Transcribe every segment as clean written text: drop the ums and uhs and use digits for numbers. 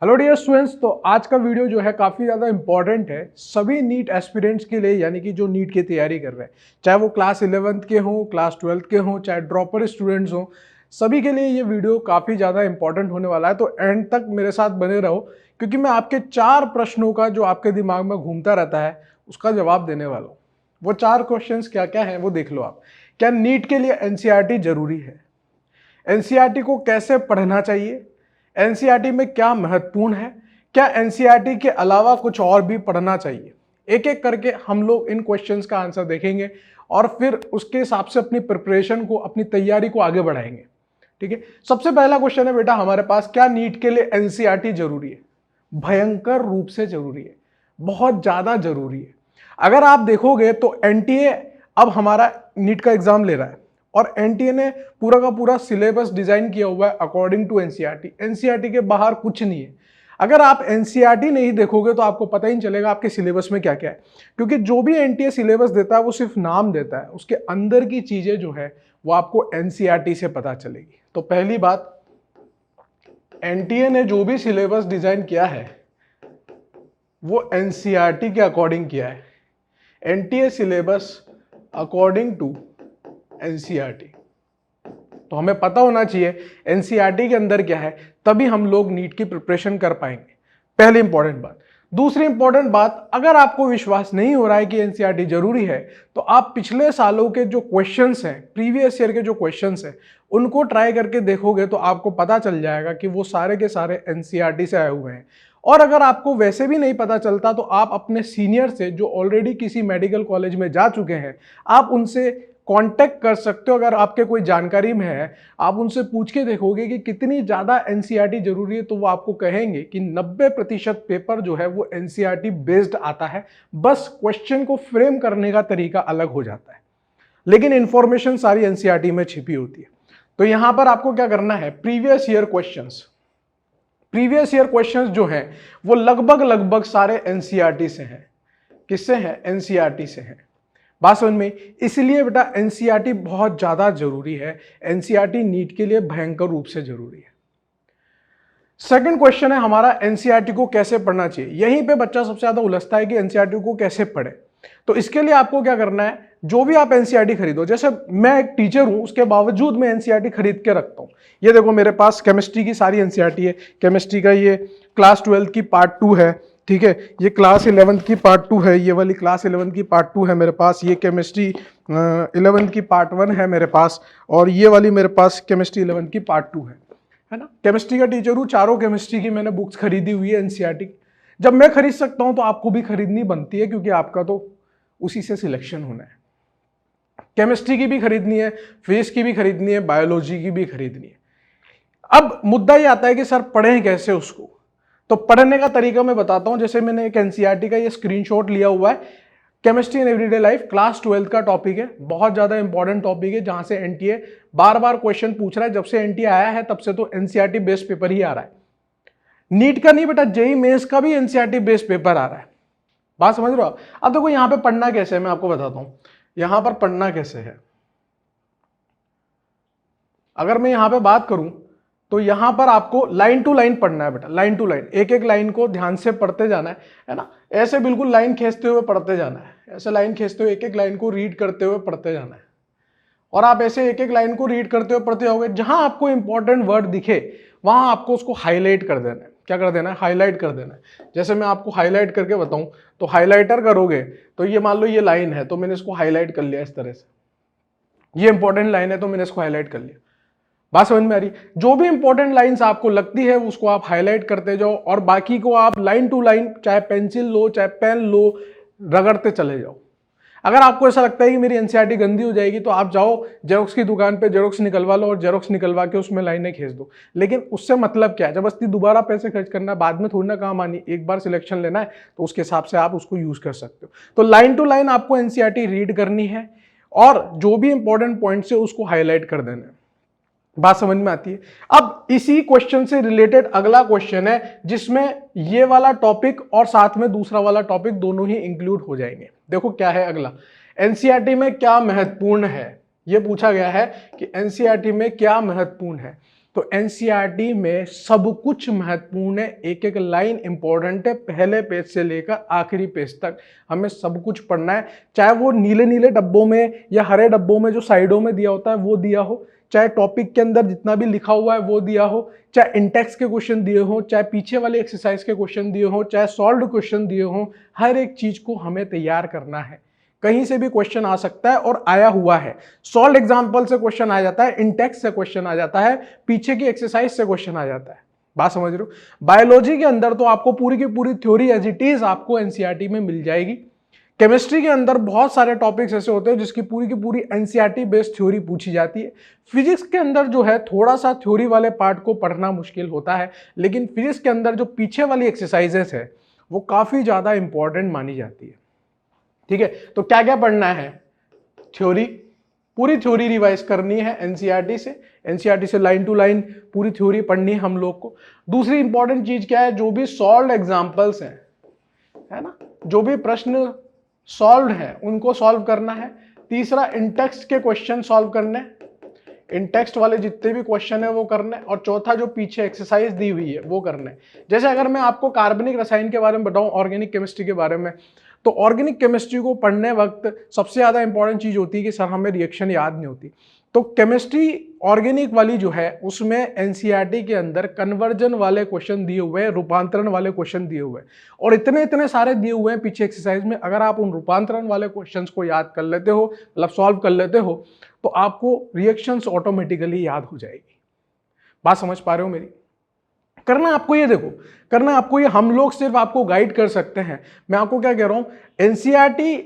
Hello dear students. तो आज का वीडियो जो है काफ़ी ज़्यादा इंपॉर्टेंट है सभी नीट एस्पिरेंट्स के लिए, यानी कि जो नीट की तैयारी कर रहे हैं, चाहे वो क्लास 11th के हों, क्लास 12th के हों, चाहे ड्रॉपर स्टूडेंट्स हों, सभी के लिए ये वीडियो काफ़ी ज़्यादा इंपॉर्टेंट होने वाला है। तो एंड तक मेरे साथ बने रहो, क्योंकि मैं आपके 4 प्रश्नों का जो आपके दिमाग में घूमता रहता है उसका जवाब देने वाला हूँ। वो 4 क्वेश्चंस क्या क्या हैं वो देख लो आप। क्या नीट के लिए एनसीईआरटी जरूरी है? एनसीईआरटी को कैसे पढ़ना चाहिए? एनसीईआरटी में क्या महत्वपूर्ण है? क्या एनसीईआरटी के अलावा कुछ और भी पढ़ना चाहिए? एक एक करके हम लोग इन क्वेश्चंस का आंसर देखेंगे और फिर उसके हिसाब से अपनी प्रिपरेशन को, अपनी तैयारी को आगे बढ़ाएंगे। ठीक है, सबसे पहला क्वेश्चन है बेटा हमारे पास, क्या नीट के लिए एनसीईआरटी जरूरी है? भयंकर रूप से जरूरी है, बहुत ज्यादा जरूरी है। अगर आप देखोगे तो एनटीए अब हमारा नीट का एग्जाम ले रहा है और एनटीए ने पूरा का पूरा सिलेबस डिजाइन किया हुआ है अकॉर्डिंग टू एनसीईआरटी। एनसीईआरटी के बाहर कुछ नहीं है। अगर आप एनसीईआरटी नहीं देखोगे तो आपको पता ही नहीं चलेगा आपके सिलेबस में क्या क्या है, क्योंकि जो भी एनटीए सिलेबस देता है वो सिर्फ नाम देता है, उसके अंदर की चीजें जो है वो आपको एनसीईआरटी से पता चलेगी। तो पहली बात, एनटीए ने जो भी सिलेबस डिजाइन किया है वो एनसीईआरटी के अकॉर्डिंग किया है। NTA syllabus according to NCERT. तो हमें पता होना चाहिए एनसीईआरटी के अंदर क्या है, तभी हम लोग नीट की प्रिपरेशन कर पाएंगे। पहली इंपॉर्टेंट बात। दूसरी इंपॉर्टेंट बात, अगर आपको विश्वास नहीं हो रहा है कि एनसीईआरटी जरूरी है तो आप पिछले सालों के जो क्वेश्चंस हैं, प्रीवियस ईयर के जो क्वेश्चंस हैं, उनको ट्राई करके देखोगे तो आपको पता चल जाएगा कि वो सारे के सारे एनसीईआरटी से आए हुए हैं। और अगर आपको वैसे भी नहीं पता चलता तो आप अपने सीनियर से, जो ऑलरेडी किसी मेडिकल कॉलेज में जा चुके हैं, आप उनसे कांटेक्ट कर सकते हो। अगर आपके कोई जानकारी में है, आप उनसे पूछ के देखोगे कि कितनी ज़्यादा एनसीईआरटी जरूरी है, तो वो आपको कहेंगे कि 90% पेपर जो है वो एनसीईआरटी बेस्ड आता है, बस क्वेश्चन को फ्रेम करने का तरीका अलग हो जाता है, लेकिन इंफॉर्मेशन सारी एनसीईआरटी में छिपी होती है। तो यहां पर आपको क्या करना है, प्रीवियस ईयर क्वेश्चंस जो हैं वो लगभग सारे एनसीईआरटी से हैं। किससे हैं? एनसीईआरटी से हैं। बात समझ में? इसलिए बेटा एनसीईआरटी बहुत ज्यादा जरूरी है। एनसीईआरटी नीट के लिए भयंकर रूप से जरूरी है। सेकंड क्वेश्चन है हमारा, एनसीईआरटी को कैसे पढ़ना चाहिए। यहीं पे बच्चा सबसे ज्यादा उलझता है कि एनसीईआरटी को कैसे पढ़े। तो इसके लिए आपको क्या करना है, जो भी आप एनसीईआरटी खरीदो, जैसे मैं एक टीचर हूं उसके बावजूद मैं एनसीईआरटी खरीद के रखता हूं। ये देखो मेरे पास केमिस्ट्री की सारी एनसीईआरटी है। केमिस्ट्री का ये क्लास 12 की पार्ट 2 है, ठीक है। ये क्लास 11th की पार्ट 2 है, ये वाली क्लास 11th की पार्ट 2 है मेरे पास। ये केमिस्ट्री 11th की पार्ट 1 है मेरे पास, और ये वाली मेरे पास केमिस्ट्री 11th की पार्ट 2 है ना। केमिस्ट्री का टीचर हूँ, चारों केमिस्ट्री की मैंने बुक्स खरीदी हुई है एनसीईआरटी। जब मैं खरीद सकता हूँ तो आपको भी खरीदनी बनती है, क्योंकि आपका तो उसी से सिलेक्शन होना है। केमिस्ट्री की भी खरीदनी है, फिजिक्स की भी खरीदनी है, बायोलॉजी की भी खरीदनी है। अब मुद्दा ये आता है कि सर पढ़ें कैसे उसको। तो पढ़ने का तरीका मैं बताता हूं। जैसे मैंने एक एनसीईआरटी का ये स्क्रीनशॉट लिया हुआ है, chemistry in everyday life, class 12 का टॉपिक है, बहुत ज्यादा इंपॉर्टेंट टॉपिक है, जहां से एनटीए बार बार क्वेश्चन पूछ रहा है। जब से एनटीए आया है तब से तो एनसीईआरटी बेस्ड पेपर ही आ रहा है। नीट का नहीं बेटा, जेईई मेंस का भी एनसीईआरटी बेस्ड पेपर आ रहा है। बात समझ रहे हो? अब देखो यहां पर पढ़ना कैसे है, मैं आपको बताता हूं यहां पर पढ़ना कैसे है। अगर मैं यहां पे बात करूं तो यहां पर आपको लाइन टू लाइन पढ़ना है बेटा, लाइन टू लाइन, एक एक लाइन को ध्यान से पढ़ते जाना है ना। ऐसे बिल्कुल लाइन खींचते हुए पढ़ते जाना है, ऐसे लाइन खींचते हुए एक एक लाइन को रीड करते हुए पढ़ते जाना है। और आप ऐसे एक एक लाइन को रीड करते हुए पढ़ते जाओगे, जहां आपको इंपॉर्टेंट वर्ड दिखे वहां आपको उसको हाईलाइट कर देना है। क्या कर देना है? हाईलाइट कर देना है। जैसे मैं आपको हाईलाइट करके बताऊं, तो हाईलाइटर करोगे तो ये मान लो ये लाइन है, तो मैंने इसको हाईलाइट कर लिया इस तरह से। ये इंपॉर्टेंट लाइन है तो मैंने इसको हाईलाइट कर लिया। बात समझ में आ रही? जो भी इंपॉर्टेंट लाइंस आपको लगती है उसको आप हाईलाइट करते जाओ, और बाकी को आप लाइन टू लाइन, चाहे पेंसिल लो चाहे पेन लो, रगड़ते चले जाओ। अगर आपको ऐसा लगता है कि मेरी एनसीईआरटी गंदी हो जाएगी तो आप जाओ जेरोक्स की दुकान पे जेरोक्स निकलवा लो और जेरोक्स निकलवा के उसमें लाइनें खींच दो। लेकिन उससे मतलब क्या है? जबरदस्ती दोबारा पैसे खर्च करना है, बाद में थोड़ी ना काम आनी। एक बार सिलेक्शन लेना है तो उसके हिसाब से आप उसको यूज कर सकते हो। तो लाइन टू लाइन आपको एनसीईआरटी रीड करनी है और जो भी इंपॉर्टेंट पॉइंट्स है उसको हाईलाइट कर देना है। बात समझ में आती है? अब इसी क्वेश्चन से रिलेटेड अगला क्वेश्चन है, जिसमें ये वाला टॉपिक और साथ में दूसरा वाला टॉपिक दोनों ही इंक्लूड हो जाएंगे। देखो क्या है अगला, एनसीईआरटी में क्या महत्वपूर्ण है। ये पूछा गया है कि एनसीईआरटी में क्या महत्वपूर्ण है। तो एनसीईआरटी में सब कुछ महत्वपूर्ण है, एक एक लाइन इंपॉर्टेंट है, पहले पेज से लेकर आखिरी पेज तक हमें सब कुछ पढ़ना है, चाहे वो नीले नीले डब्बों में या हरे डब्बों में जो साइडों में दिया होता है वो दिया हो, चाहे टॉपिक के अंदर जितना भी लिखा हुआ है वो दिया हो, चाहे इंटेक्स के क्वेश्चन दिए हो, चाहे पीछे वाले एक्सरसाइज के क्वेश्चन दिए हो, चाहे सॉल्व्ड क्वेश्चन दिए हो, हर एक चीज को हमें तैयार करना है। कहीं से भी क्वेश्चन आ सकता है और आया हुआ है। सॉल्व एग्जाम्पल से क्वेश्चन आ जाता है, इंटेक्स से क्वेश्चन आ जाता है, पीछे की एक्सरसाइज से क्वेश्चन आ जाता है। बात समझ रहे हो? बायोलॉजी के अंदर तो आपको पूरी की पूरी थ्योरी एज इट इज आपको एनसीईआरटी में मिल जाएगी। केमिस्ट्री के अंदर बहुत सारे टॉपिक्स ऐसे होते हैं जिसकी पूरी की पूरी एनसीईआरटी बेस्ड थ्योरी पूछी जाती है। फिजिक्स के अंदर जो है थोड़ा सा थ्योरी वाले पार्ट को पढ़ना मुश्किल होता है, लेकिन फिजिक्स के अंदर जो पीछे वाली एक्सरसाइजेस है वो काफी ज्यादा इंपॉर्टेंट मानी जाती है। ठीक है, तो क्या क्या पढ़ना है? थ्योरी, पूरी थ्योरी रिवाइज करनी है एनसीईआरटी से लाइन टू लाइन पूरी थ्योरी पढ़नी है हम लोग को। दूसरी इंपॉर्टेंट चीज क्या है? जो भी सॉल्व एग्जांपल्स हैं, है ना, जो भी प्रश्न सॉल्व है उनको सॉल्व करना है। तीसरा, इंटेक्स्ट के क्वेश्चन सॉल्व करने, इंटेक्स्ट वाले जितने भी क्वेश्चन है वो करने। और चौथा, जो पीछे एक्सरसाइज दी हुई है वो करने। जैसे अगर मैं आपको कार्बनिक रसायन के बारे में बताऊं, ऑर्गेनिक केमिस्ट्री के बारे में, तो ऑर्गेनिक केमिस्ट्री को पढ़ने वक्त सबसे ज्यादा इंपॉर्टेंट चीज होती है कि सर हमें रिएक्शन याद नहीं होती। तो केमिस्ट्री ऑर्गेनिक वाली जो है उसमें एनसीईआरटी के अंदर कन्वर्जन वाले क्वेश्चन दिए हुए हैं, रूपांतरण वाले क्वेश्चन दिए हुए हैं, और इतने इतने सारे दिए हुए हैं पीछे एक्सरसाइज में। अगर आप उन रूपांतरण वाले क्वेश्चंस को याद कर लेते हो, मतलब सॉल्व कर लेते हो, तो आपको रिएक्शंस ऑटोमेटिकली याद हो जाएगी। बात समझ पा रहे हो मेरी? करना आपको ये, देखो करना आपको ये, हम लोग सिर्फ आपको गाइड कर सकते हैं। मैं आपको क्या कह रहा हूं, एनसीईआरटी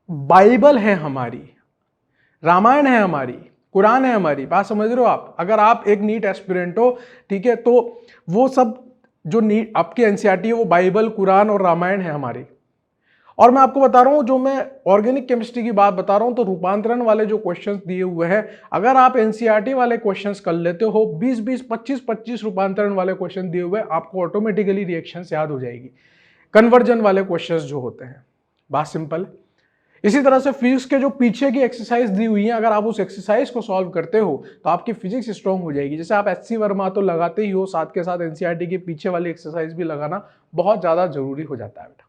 बाइबल है हमारी, रामायण है हमारी, कुरान है हमारी। बात समझ रहे हो आप? अगर आप एक नीट एस्पिरेंट हो, ठीक है, तो वो सब जो नीट आपकी एनसीईआरटी है वो बाइबल, कुरान और रामायण है हमारी। और मैं आपको बता रहा हूं, जो मैं ऑर्गेनिक केमिस्ट्री की बात बता रहा हूं, तो रूपांतरण वाले जो क्वेश्चंस दिए हुए हैं, अगर आप एनसीईआरटी वाले क्वेश्चंस कर लेते हो, 20-20, 25-25 रूपांतरण वाले क्वेश्चन दिए हुए, आपको ऑटोमेटिकली रिएक्शंस याद हो जाएगी, कन्वर्जन वाले क्वेश्चंस जो होते हैं। बात सिंपल है। इसी तरह से फिजिक्स के जो पीछे की एक्सरसाइज दी हुई है, अगर आप उस एक्सरसाइज को सॉल्व करते हो तो आपकी फिजिक्स स्ट्रांग हो जाएगी। जैसे आप एचसी वर्मा तो लगाते ही हो, साथ के साथ एनसीईआरटी के पीछे वाली एक्सरसाइज भी लगाना बहुत ज्यादा जरूरी हो जाता है बेटा।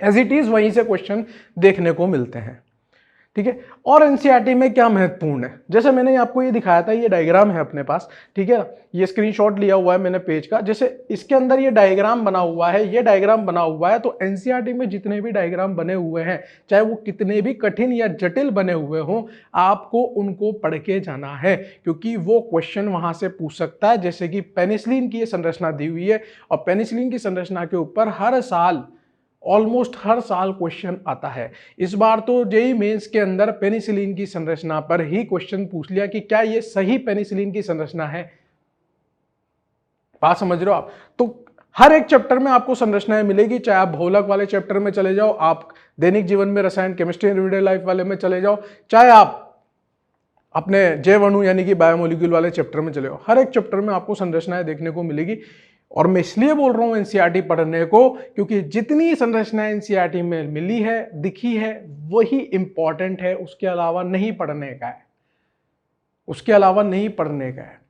एज इट इज वहीं से क्वेश्चन देखने को मिलते हैं। ठीक है, और एनसीईआरटी में क्या महत्वपूर्ण है, जैसे मैंने आपको ये दिखाया था, ये डायग्राम है अपने पास, ठीक है ना, ये स्क्रीनशॉट लिया हुआ है मैंने पेज का। जैसे इसके अंदर ये डायग्राम बना हुआ है, ये डायग्राम बना हुआ है, तो एनसीईआरटी में जितने भी डायग्राम बने हुए हैं, चाहे वो कितने भी कठिन या जटिल बने हुए हों, आपको उनको पढ़ के जाना है, क्योंकि वो क्वेश्चन वहां से पूछ सकता है। जैसे कि पेनिसिलिन की ये संरचना दी हुई है, और पेनिसिलिन की संरचना के ऊपर हर साल, ऑलमोस्ट हर साल क्वेश्चन आता है। इस बार तो जेईई मेंस के अंदर पेनिसिलिन की संरचना पर ही क्वेश्चन पूछ लिया कि क्या ये सही पेनिसिलिन की संरचना है। बात समझ रहे हो आप? तो हर एक चैप्टर में आपको संरचनाएं मिलेगी, चाहे आप भौतिक वाले चैप्टर में चले जाओ, आप दैनिक जीवन में रसायन, केमिस्ट्री एवरीडे लाइफ वाले में चले जाओ, चाहे आप अपने जैव अणु यानी कि बायोमोलिक्यूल वाले चैप्टर में चले जाओ, हर एक चैप्टर में आपको संरचनाएं देखने को मिलेगी। और मैं इसलिए बोल रहा हूं एनसीईआरटी पढ़ने को, क्योंकि जितनी संरचना एनसीईआरटी में मिली है, दिखी है, वही इंपॉर्टेंट है, उसके अलावा नहीं पढ़ने का है, उसके अलावा नहीं पढ़ने का है।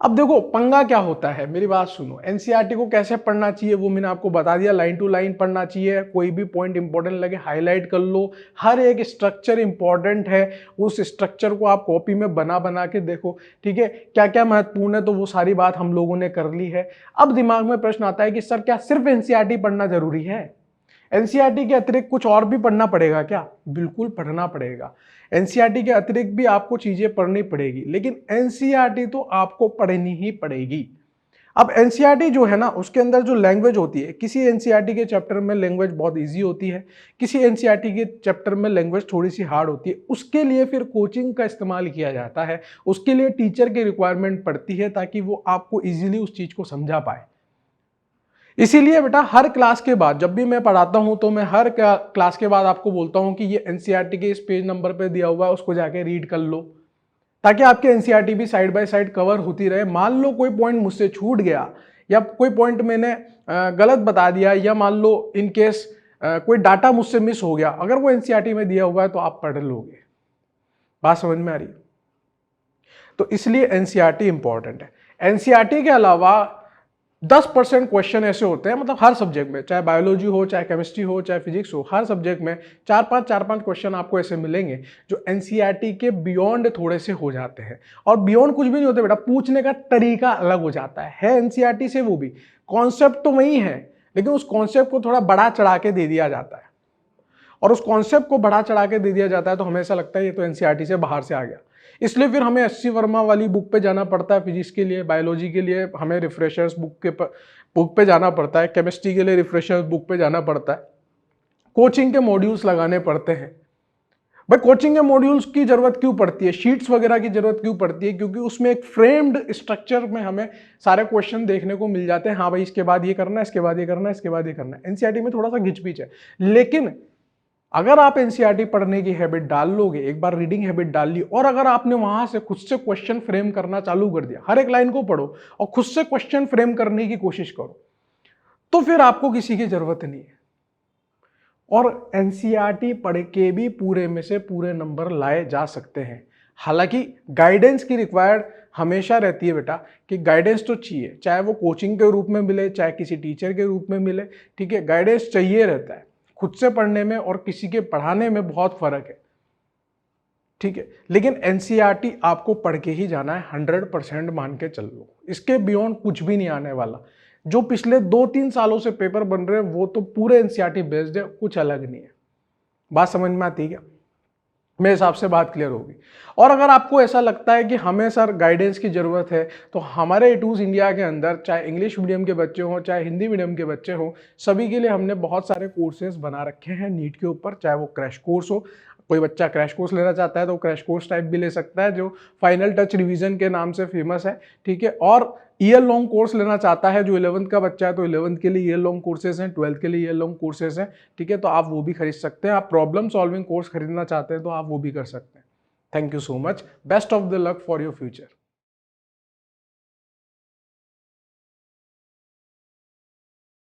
अब देखो पंगा क्या होता है, मेरी बात सुनो। एनसीईआरटी को कैसे पढ़ना चाहिए वो मैंने आपको बता दिया, लाइन टू लाइन पढ़ना चाहिए, कोई भी पॉइंट इंपॉर्टेंट लगे हाईलाइट कर लो, हर एक स्ट्रक्चर इंपॉर्टेंट है, उस स्ट्रक्चर को आप कॉपी में बना बना के देखो, ठीक है, क्या क्या महत्वपूर्ण है, तो वो सारी बात हम लोगों ने कर ली है। अब दिमाग में प्रश्न आता है कि सर क्या सिर्फ एनसीईआरटी पढ़ना जरूरी है? एनसीईआरटी के अतिरिक्त कुछ और भी पढ़ना पड़ेगा क्या? बिल्कुल पढ़ना पड़ेगा। एनसीईआरटी के अतिरिक्त भी आपको चीजें पढ़नी पड़ेगी, लेकिन एनसीईआरटी तो आपको पढ़नी ही पड़ेगी। अब एनसीईआरटी जो है ना, उसके अंदर जो लैंग्वेज होती है, किसी एनसीईआरटी के चैप्टर में लैंग्वेज बहुत इजी होती है, किसी एनसीईआरटी के चैप्टर में लैंग्वेज थोड़ी सी हार्ड होती है। उसके लिए फिर कोचिंग का इस्तेमाल किया जाता है, उसके लिए टीचर की रिक्वायरमेंट पड़ती है, ताकि वो आपको इजीली उस चीज को समझा पाए। इसीलिए बेटा हर क्लास के बाद जब भी मैं पढ़ाता हूं, तो मैं हर क्लास के बाद आपको बोलता हूं कि ये एनसीईआरटी के इस पेज नंबर पे दिया हुआ है, उसको जाके रीड कर लो, ताकि आपके एनसीईआरटी भी साइड बाय साइड कवर होती रहे। मान लो कोई पॉइंट मुझसे छूट गया, या कोई पॉइंट मैंने गलत बता दिया, या मान लो इन केस कोई डाटा मुझसे मिस हो गया, अगर वो एनसीईआरटी में दिया हुआ है तो आप पढ़ लोगे। बात समझ में आ रही है? तो इसलिए एनसीईआरटी इंपॉर्टेंट है। एनसीईआरटी के अलावा 10% क्वेश्चन ऐसे होते हैं, मतलब हर सब्जेक्ट में, चाहे बायोलॉजी हो, चाहे केमिस्ट्री हो, चाहे फिजिक्स हो, हर सब्जेक्ट में 4-5 क्वेश्चन आपको ऐसे मिलेंगे जो एनसीईआरटी के बियॉन्ड थोड़े से हो जाते हैं। और बियॉन्ड कुछ भी नहीं होते बेटा, पूछने का तरीका अलग हो जाता है एनसीईआरटी से, वो भी कॉन्सेप्ट तो वही है, लेकिन उस कॉन्सेप्ट को थोड़ा बढ़ा चढ़ा के दे दिया जाता है। और उस कॉन्सेप्ट को बढ़ा चढ़ा के दे दिया जाता है तो हमेशा लगता है ये तो एनसीईआरटी से बाहर से आ गया। इसलिए फिर हमें एससी वर्मा वाली बुक पे जाना पड़ता है, फिजिक्स के लिए, बायोलॉजी के लिए हमें रिफ्रेशर्स बुक पे जाना पड़ता है, केमिस्ट्री के लिए रिफ्रेशर्स बुक पे जाना पड़ता है, कोचिंग के मॉड्यूल्स लगाने पड़ते हैं। भाई कोचिंग के मॉड्यूल्स की जरूरत क्यों पड़ती है, शीट्स वगैरह की जरूरत क्यों पड़ती है? क्योंकि उसमें एक फ्रेम्ड स्ट्रक्चर में हमें सारे क्वेश्चन देखने को मिल जाते हैं। हाँ भाई इसके बाद ये करना है, इसके बाद ये करना है, इसके बाद ये करना है। एनसीईआरटी में थोड़ा सा घिचपिच है, लेकिन अगर आप एनसीईआरटी पढ़ने की हैबिट डाल लोगे, एक बार रीडिंग हैबिट डाल ली, और अगर आपने वहां से खुद से क्वेश्चन फ्रेम करना चालू कर दिया, हर एक लाइन को पढ़ो और खुद से क्वेश्चन फ्रेम करने की कोशिश करो, तो फिर आपको किसी की जरूरत नहीं है। और एनसीईआरटी पढ़ के भी पूरे में से पूरे नंबर लाए जा सकते हैं। हालांकि गाइडेंस की रिक्वायर्ड हमेशा रहती है बेटा, कि गाइडेंस तो चाहिए, चाहे वो कोचिंग के रूप में मिले, चाहे किसी टीचर के रूप में मिले, ठीक है, गाइडेंस चाहिए रहता है। खुद से पढ़ने में और किसी के पढ़ाने में बहुत फर्क है, ठीक है। लेकिन एनसीईआरटी आपको पढ़ के ही जाना है, 100% मान के चल लो, इसके बियॉन्ड कुछ भी नहीं आने वाला। जो पिछले 2-3 सालों से पेपर बन रहे हैं वो तो पूरे एनसीईआरटी बेस्ड है, कुछ अलग नहीं है। बात समझ में आती है क्या? मेरे हिसाब से बात क्लियर होगी। और अगर आपको ऐसा लगता है कि हमें सर गाइडेंस की ज़रूरत है, तो हमारे एटूज इंडिया के अंदर चाहे इंग्लिश मीडियम के बच्चे हों, चाहे हिंदी मीडियम के बच्चे हों, सभी के लिए हमने बहुत सारे कोर्सेज बना रखे हैं नीट के ऊपर। चाहे वो क्रैश कोर्स हो, कोई बच्चा क्रैश कोर्स लेना चाहता है तो क्रैश कोर्स टाइप भी ले सकता है, जो फाइनल टच रिवीजन के नाम से फेमस है, ठीक है। और ईयर लॉन्ग कोर्स लेना चाहता है जो 11th का बच्चा है, तो 11th के लिए ईयर लॉन्ग कोर्सेज हैं, 12th के लिए ईयर लॉन्ग कोर्सेज हैं, ठीक है। तो आप वो भी खरीद सकते हैं। आप प्रॉब्लम सॉल्विंग कोर्स खरीदना चाहते हैं तो आप वो भी कर सकते हैं। Thank you so much, best of the luck for your future.